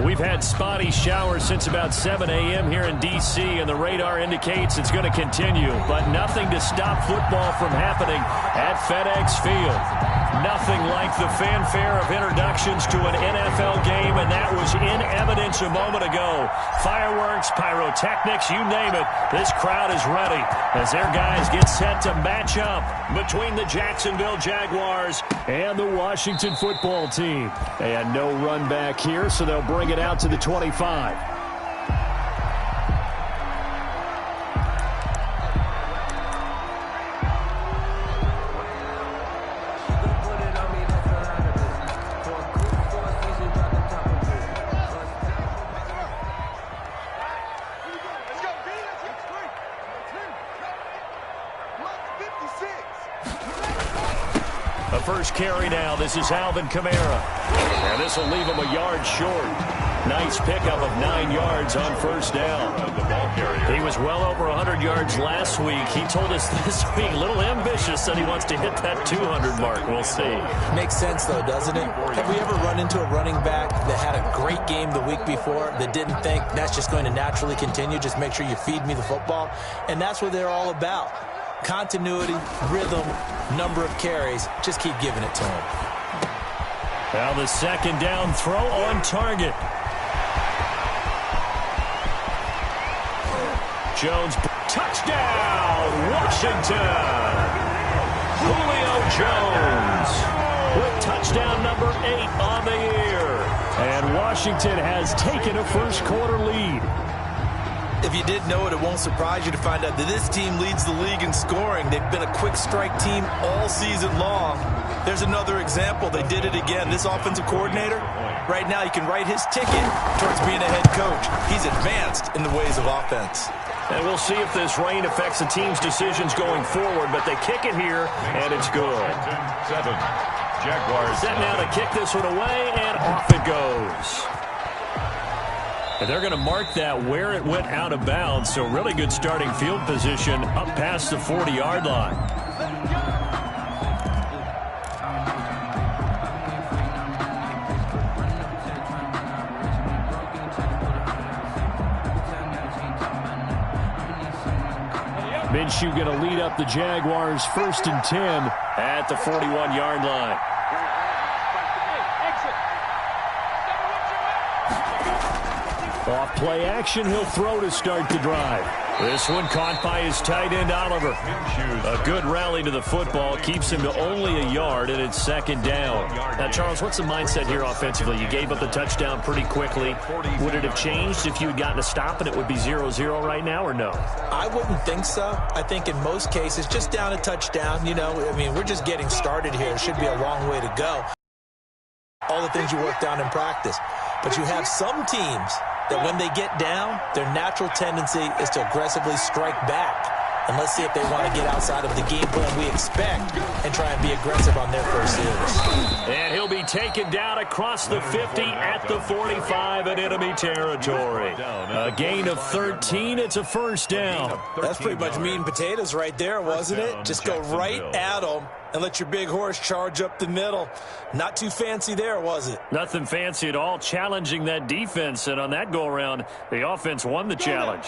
We've had spotty showers since about 7 a.m. here in D.C., and the radar indicates it's going to continue. But nothing to stop football from happening at FedEx Field. Nothing like the fanfare of introductions to an NFL game, and that was in evidence a moment ago. Fireworks, pyrotechnics, you name it. This crowd is ready as their guys get set to match up between the Jacksonville Jaguars and the Washington football team. And no run back here, so they'll bring it out to the 25. First carry now. This is Alvin Kamara. And this will leave him a yard short. Nice pickup of 9 yards on first down. He was well over 100 yards last week. He told us this week, a little ambitious, that he wants to hit that 200 mark. We'll see. Makes sense, though, doesn't it? Have we ever run into a running back that had a great game the week before that didn't think that's just going to naturally continue? Just make sure you feed me the football. And that's what they're all about. Continuity, rhythm, number of carries. Just keep giving it to him. Now the second down throw on target. Jones, touchdown, Washington. Julio Jones with touchdown number 8 on the year. And Washington has taken a first quarter lead. If you didn't know it, it won't surprise you to find out that this team leads the league in scoring. They've been a quick strike team all season long. There's another example. They did it again. This offensive coordinator, right now, he can write his ticket towards being a head coach. He's advanced in the ways of offense. And we'll see if this rain affects the team's decisions going forward, but they kick it here, and it's good. 7. Jaguars set now to kick this one away, and off it goes. And they're going to mark that where it went out of bounds, so really good starting field position up past the 40-yard line. Minshew going to lead up the Jaguars 1st and 10 at the 41-yard line. Off play action, he'll throw to start the drive. This one caught by his tight end, Oliver. A good rally to the football, keeps him to only a yard, and it's second down. Now, Charles, what's the mindset here offensively? You gave up the touchdown pretty quickly. Would it have changed if you had gotten a stop and it would be 0-0 right now, or no? I wouldn't think so. I think in most cases, just down a touchdown, you know, I mean, we're just getting started here. It should be a long way to go. All the things you worked on in practice. But you have some teams that when they get down, their natural tendency is to aggressively strike back. And let's see if they want to get outside of the game plan we expect and try and be aggressive on their first series. And he'll be taken down across the 50 at the 45 in enemy territory. A gain of 13. It's a first down. That's pretty much meat and potatoes right there, wasn't it? Just go right at them and let your big horse charge up the middle. Not too fancy there, was it? Nothing fancy at all, challenging that defense. And on that go-around, the offense won the challenge.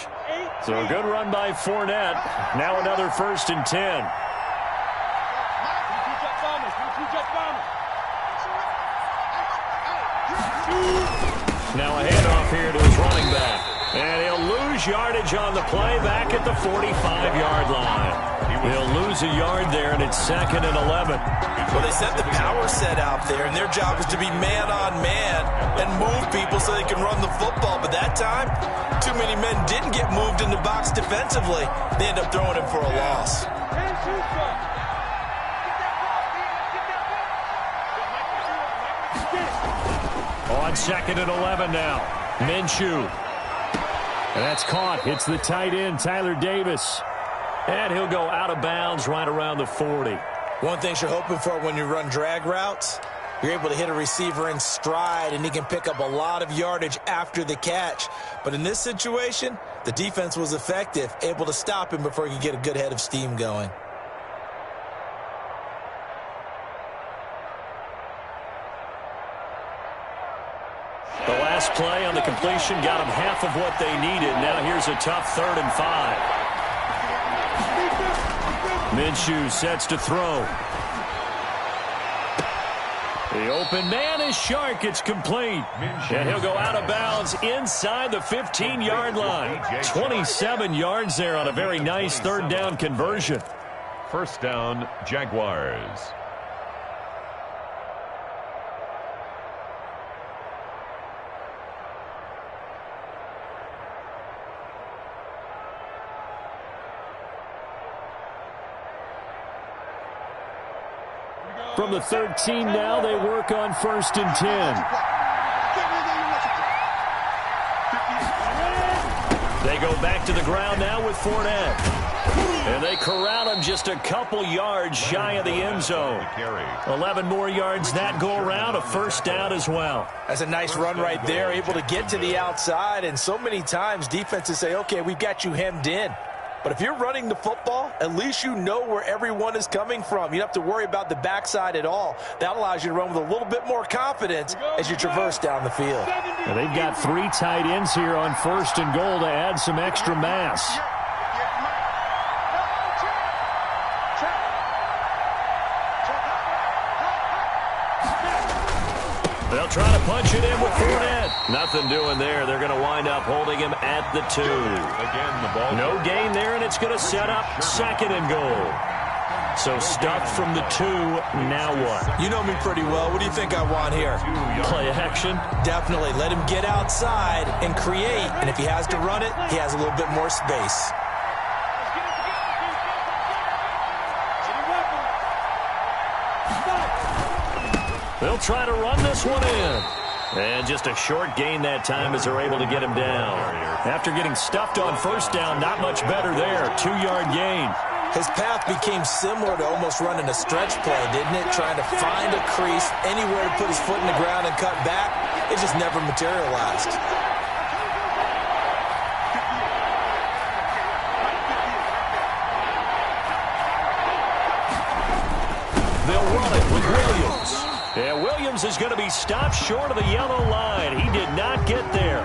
So a good run by Fournette. Now another 1st and 10. Now a handoff here to his running back. And he'll lose yardage on the play back at the 45-yard line. He'll lose a yard there, and it's 2nd and 11. Well, they set the power set out there, and their job is to be man-on-man and move people so they can run the football. But that time, too many men didn't get moved in the box defensively. They end up throwing him for a loss. On 2nd and 11 now. Minshew. And that's caught. It's the tight end, Tyler Davis. And he'll go out of bounds right around the 40. One thing you're hoping for when you run drag routes, you're able to hit a receiver in stride, and he can pick up a lot of yardage after the catch. But in this situation, the defense was effective, able to stop him before he could get a good head of steam going. The last Last play on the completion got them half of what they needed. Now here's a tough 3rd and 5. Minshew sets to throw. The open man is Shark. It's complete. And he'll go out of bounds inside the 15-yard line. 27 yards there on a very nice 3rd down conversion. First down, Jaguars. From the 13 now, they work on 1st and 10. They go back to the ground now with Fournette. And they corral him just a couple yards shy of the end zone. 11 more yards that go around, a 1st down as well. That's a nice run right there, able to get to the outside. And so many times defenses say, okay, we've got you hemmed in. But if you're running the football, at least you know where everyone is coming from. You don't have to worry about the backside at all. That allows you to run with a little bit more confidence as you traverse down the field. Now they've got 3 tight ends here on 1st and goal to add some extra mass. They'll try to punch it in with Fournette. Nothing doing there. They're going to wind up holding him at the 2. Again, the ball. No gain there, and it's going to set up 2nd and goal. So stuffed from the 2. Now what? You know me pretty well. What do you think I want here? Play action? Definitely. Let him get outside and create. And if he has to run it, he has a little bit more space. They'll try to run this one in. And just a short gain that time as they're able to get him down. After getting stuffed on 1st down, not much better there. 2-yard gain. His path became similar to almost running a stretch play, didn't it? Trying to find a crease, anywhere to put his foot in the ground and cut back. It just never materialized. They'll run it with Williams. Yeah, Williams is going to be stopped short of the yellow line. He did not get there.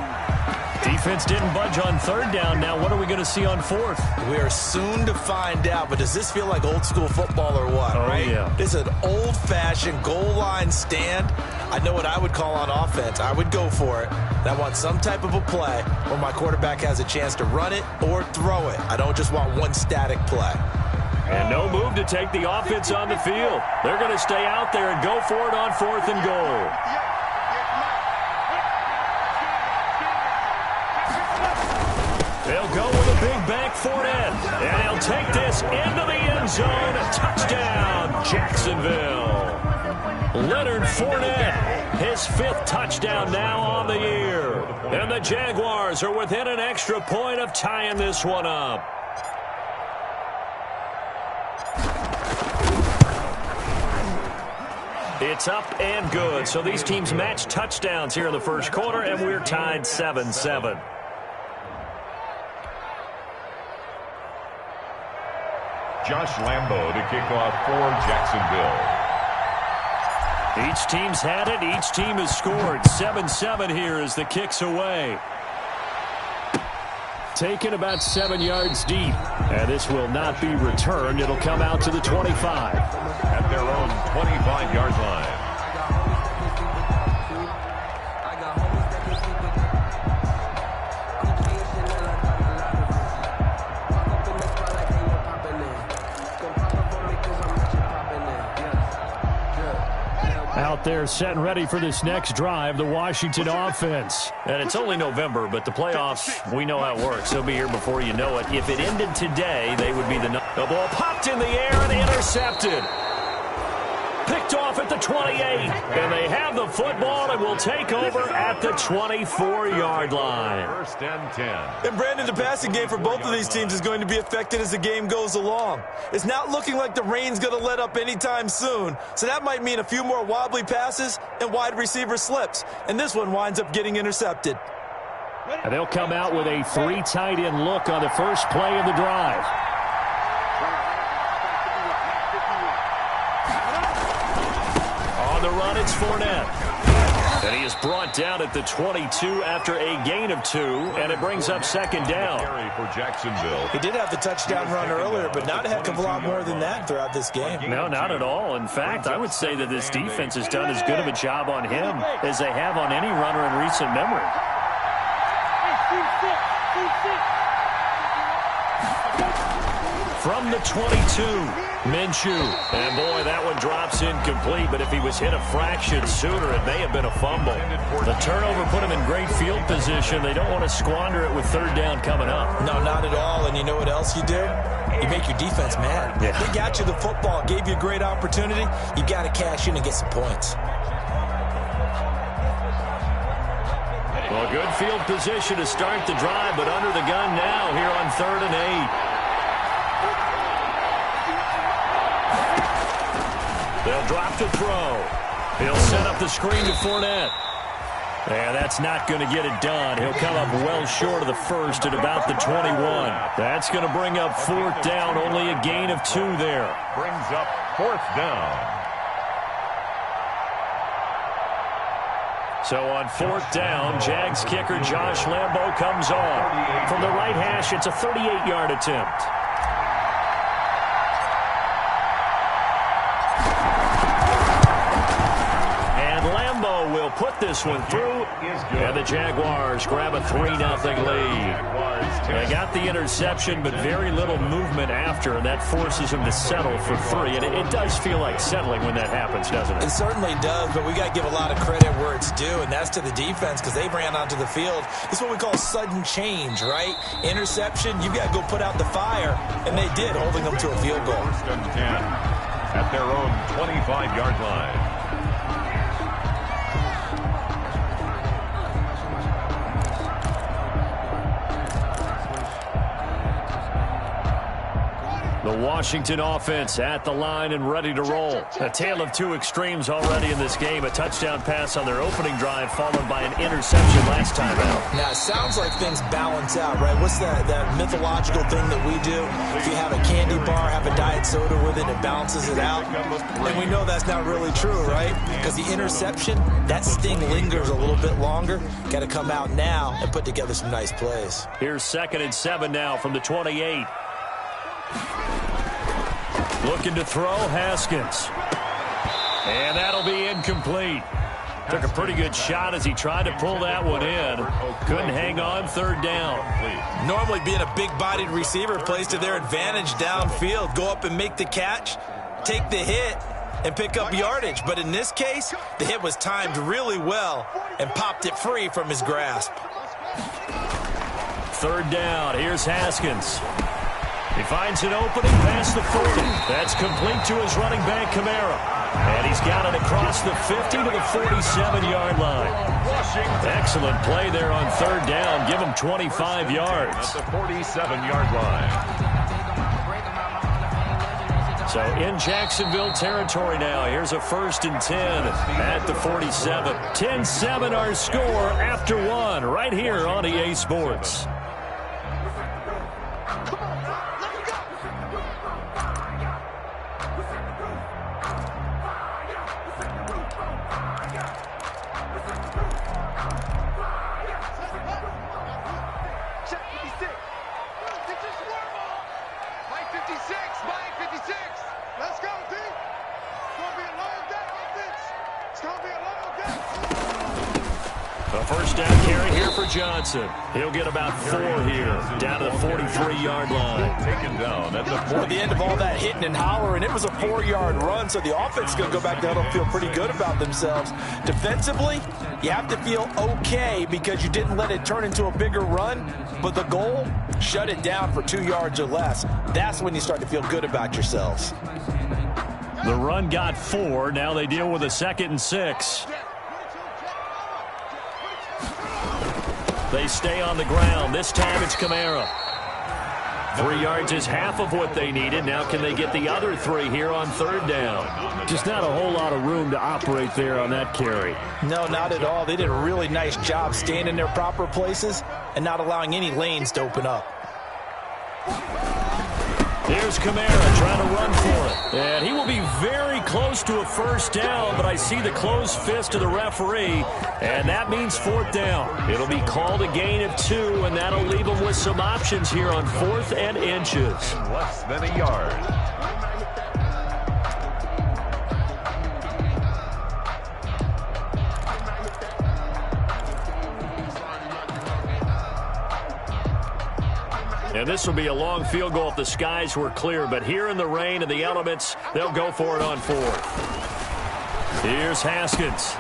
Defense didn't budge on 3rd down. Now what are we going to see on 4th? We are soon to find out, but does this feel like old school football or what, right? Yeah. This is an old-fashioned goal line stand. I know what I would call on offense. I would go for it. And I want some type of a play where my quarterback has a chance to run it or throw it. I don't just want one static play. And no move to take the offense on the field. They're going to stay out there and go for it on 4th and goal. They'll go with a big back Fournette. And he'll take this into the end zone. Touchdown, Jacksonville. Leonard Fournette, his 5th touchdown now on the year. And the Jaguars are within an extra point of tying this one up. It's up and good. So these teams match touchdowns here in the 1st quarter, and we're tied 7-7. Josh Lambo to kick off for Jacksonville. Each team's had it. Each team has scored. 7-7 here as the kick's away. Taken about 7 yards deep. And this will not be returned. It'll come out to the 25. At their own 25-yard line. Out there set and ready for this next drive, the Washington offense. And it's only November, but the playoffs, we know how it works. They'll be here before you know it. If it ended today, they would be the ball popped in the air and intercepted. Picked off at the 28. And they have the football and will take over at the 24-yard line. 1st and 10. And Brandon, the passing game for both of these teams is going to be affected as the game goes along. It's not looking like the rain's going to let up anytime soon. So that might mean a few more wobbly passes and wide receiver slips. And this one winds up getting intercepted. And they'll come out with a 3 tight end look on the first play of the drive. On the run, it's Fournette. And he is brought down at the 22 after a gain of 2, and it brings up second down. For Jacksonville. He did have the touchdown run earlier, but not a heck of a lot more than that throughout this game. No, not at all. In fact, I would say that this defense has done as good of a job on him as they have on any runner in recent memory. From the 22, Minshew. And, boy, that one drops incomplete, but if he was hit a fraction sooner, it may have been a fumble. The turnover put him in great field position. They don't want to squander it with third down coming up. No, not at all. And you know what else you do? You make your defense mad. Yeah. They got you the football, gave you a great opportunity. You got to cash in and get some points. Well, good field position to start the drive, but under the gun now here on 3rd and 8. They'll drop to throw. He'll set up the screen to Fournette. And that's not going to get it done. He'll come up well short of the first at about the 21. That's going to bring up 4th down, only a gain of 2 there. Brings up 4th down. So on 4th down, Jags kicker Josh Lambo comes on. From the right hash, it's a 38-yard attempt. Will put this one through, and the Jaguars grab a 3-0 lead. They got the interception, but very little movement after, and that forces them to settle for 3. And it does feel like settling when that happens, doesn't it? It certainly does, but we got to give a lot of credit where it's due, and that's to the defense because they ran onto the field. It's what we call sudden change, right? Interception, you've got to go put out the fire, and they did, holding them to a field goal. 1st and 10 at their own 25-yard line. The Washington offense at the line and ready to roll. A tale of 2 extremes already in this game. A touchdown pass on their opening drive followed by an interception last time out. Now, it sounds like things balance out, right? What's that mythological thing that we do? If you have a candy bar, have a diet soda with it, it balances it out. And we know that's not really true, right? Because the interception, that sting lingers a little bit longer. Got to come out now and put together some nice plays. Here's 2nd and 7 now from the 28. Looking to throw, Haskins. And that'll be incomplete. Took a pretty good shot as he tried to pull that one in. Couldn't hang on, 3rd down. Normally being a big-bodied receiver plays to their advantage downfield. Go up and make the catch, take the hit, and pick up yardage. But in this case, the hit was timed really well and popped it free from his grasp. 3rd down. Here's Haskins. He finds an opening past the 40. That's complete to his running back, Kamara. And he's got it across the 50 to the 47-yard line. Excellent play there on 3rd down. Give him 25 yards. At the 47-yard line. So in Jacksonville territory now. Here's a 1st and 10 at the 47. 10-7 our score after 1 right here on EA Sports. Johnson. He'll get about 4 here, down to the 43-yard line. Taken down at the 40. At the end of all that hitting and hollering, it was a 4-yard run, so the offense is going to go back down and feel pretty good about themselves. Defensively, you have to feel okay because you didn't let it turn into a bigger run, but the goal, shut it down for 2 yards or less. That's when you start to feel good about yourselves. The run got 4. Now they deal with a 2nd and 6. They stay on the ground. This time it's Kamara. 3 yards is half of what they needed. Now can they get the other 3 here on 3rd down? Just not a whole lot of room to operate there on that carry. No, not at all. They did a really nice job staying in their proper places and not allowing any lanes to open up. Here's Kamara trying to run for it. And he will be very close to a first down, but I see the closed fist of the referee, and that means fourth down. It'll be called a gain of 2, and that'll leave them with some options here on 4th and inches. Less than a yard. And this will be a long field goal if the skies were clear, but here in the rain and the elements, they'll go for it on 4th. Here's Haskins,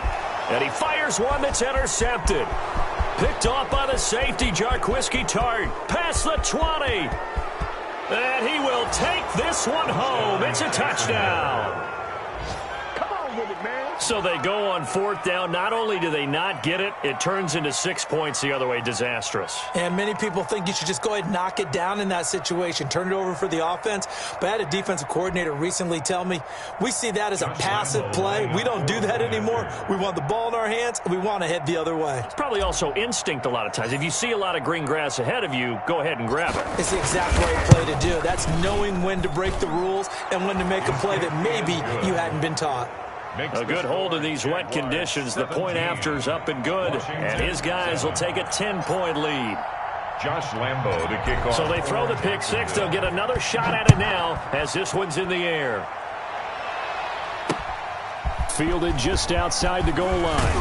and he fires one that's intercepted. Picked off by the safety, Jarquiski Tart, past the 20. And he will take this one home. It's a touchdown. So they go on 4th down. Not only do they not get it, it turns into 6 points the other way. Disastrous. And many people think you should just go ahead and knock it down in that situation. Turn it over for the offense. But I had a defensive coordinator recently tell me, we see that as a passive play. We don't do that anymore. We want the ball in our hands, and we want to head the other way. It's probably also instinct a lot of times. If you see a lot of green grass ahead of you, go ahead and grab it. It's the exact right play to do. That's knowing when to break the rules and when to make a play that maybe you hadn't been taught. A good hold in these wet conditions. The point after's up and good, and his guys will take a 10-point lead. Josh Lambo to kick off. So they throw the pick six. They'll get another shot at it now as this one's in the air. Fielded just outside the goal line.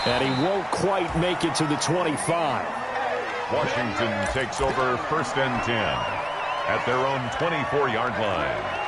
And he won't quite make it to the 25. Washington takes over 1st and 10 at their own 24-yard line.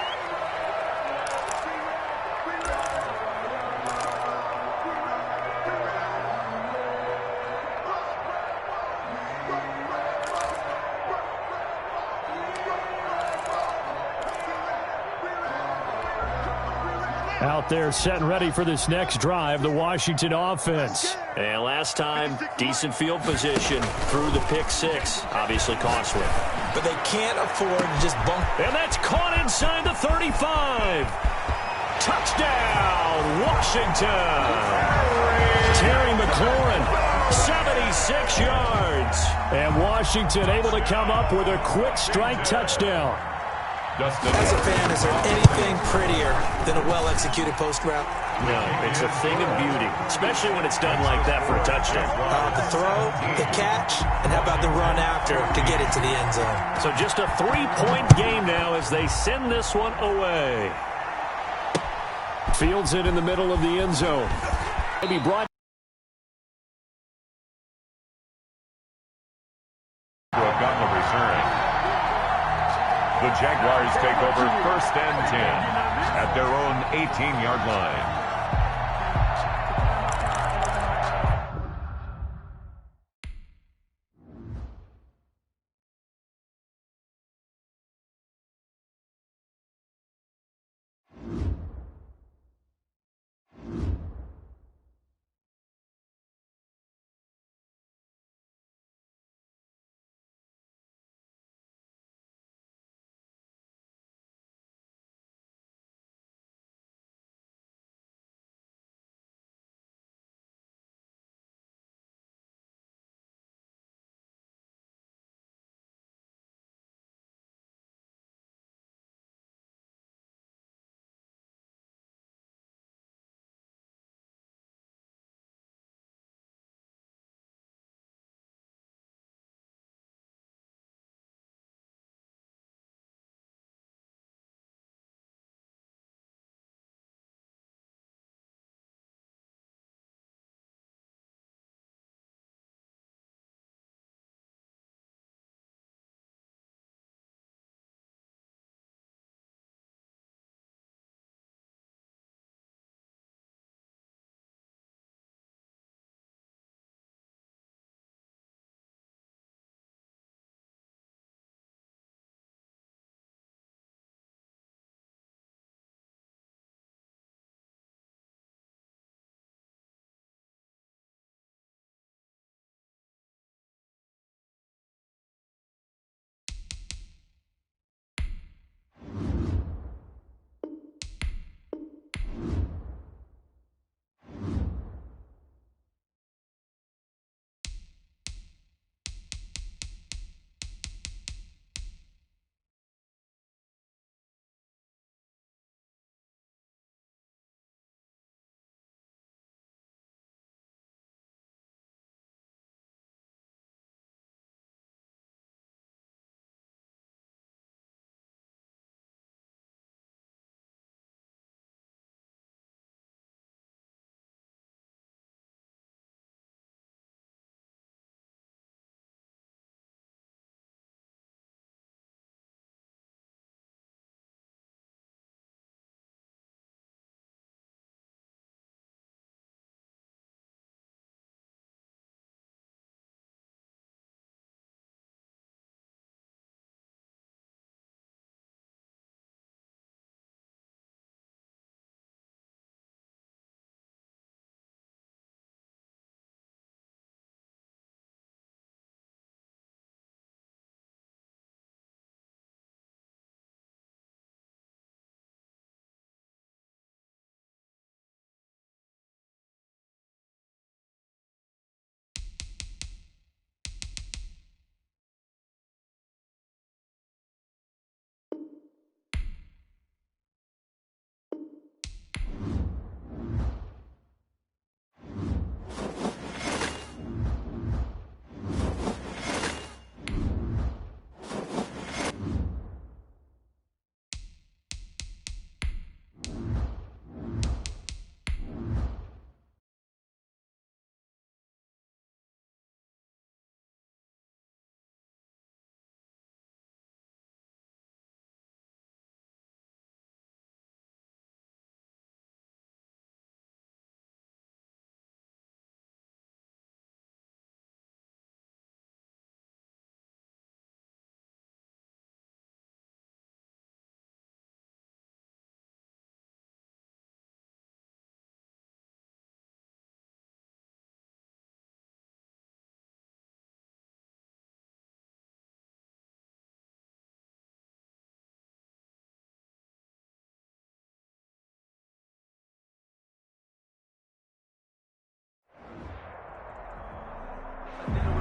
Out there set and ready for this next drive, the Washington offense. And last time, decent field position through the pick six. Obviously costly. But they can't afford to just bump. And that's caught inside the 35. Touchdown, Washington. Terry McLaurin, 76 yards. And Washington able to come up with a quick strike touchdown. As a fan, is there anything prettier than a well-executed post route? No, it's a thing of beauty, especially when it's done like that for a touchdown. The throw, the catch, and how about the run after to get it to the end zone? So just a 3-point game now as they send this one away. Fields it in the middle of the end zone. Maybe brought Montgomery return. The Jaguars take over 1st and 10 at their own 18-yard line.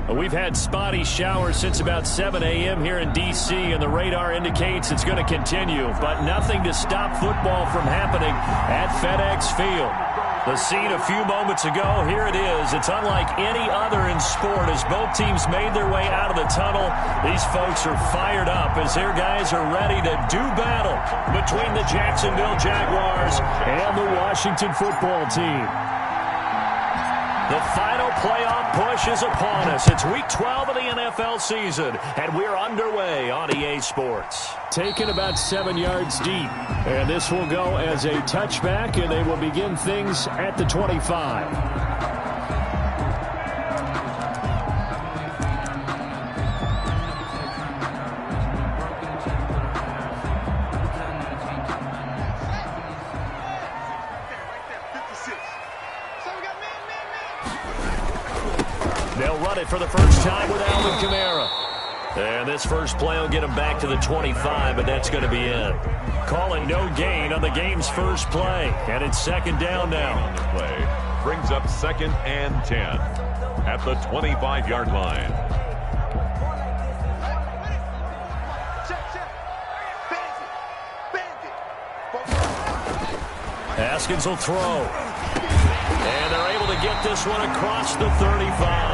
We've had spotty showers since about 7 a.m. here in D.C., and the radar indicates it's going to continue, but nothing to stop football from happening at FedEx Field. The scene a few moments ago, here it is. It's unlike any other in sport as both teams made their way out of the tunnel. These folks are fired up as their guys are ready to do battle between the Jacksonville Jaguars and the Washington football team. The final playoff push is upon us. It's Week 12 of the NFL season, and we're underway on EA Sports. Taken about 7 yards deep, and this will go as a touchback, and they will begin things at the 25. They'll run it for the first time with Alvin Kamara. And this first play will get them back to the 25, but that's going to be it. Calling no gain on the game's first play. And it's second down now. On the play brings up 2nd and 10 at the 25-yard line. Haskins will throw. And they're able to get this one across the 35.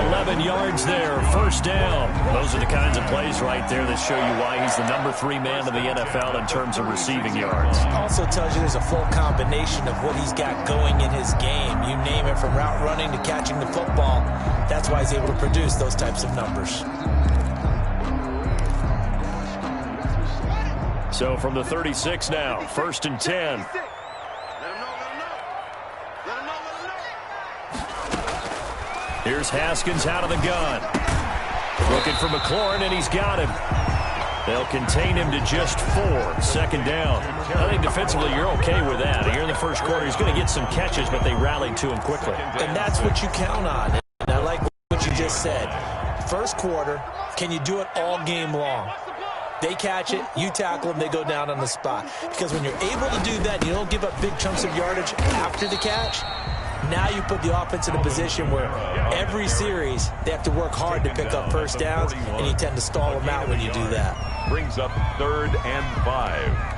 11 yards there, first down. Those are the kinds of plays right there that show you why he's the number 3 man in the NFL in terms of receiving yards. Also tells you there's a full combination of what he's got going in his game. You name it, from route running to catching the football. That's why he's able to produce those types of numbers. So from the 36 now, 1st and 10. Here's Haskins out of the gun. Looking for McLaurin, and he's got him. They'll contain him to just 4. Second down. I think defensively you're okay with that. Here in the first quarter, he's going to get some catches, but they rallied to him quickly. And that's what you count on. And I like what you just said. First quarter, can you do it all game long? They catch it, you tackle them, they go down on the spot. Because when you're able to do that, you don't give up big chunks of yardage after the catch. Now you put the offense in a position where every series they have to work hard to pick up first downs, and you tend to stall them out when you do that. Brings up 3rd and 5.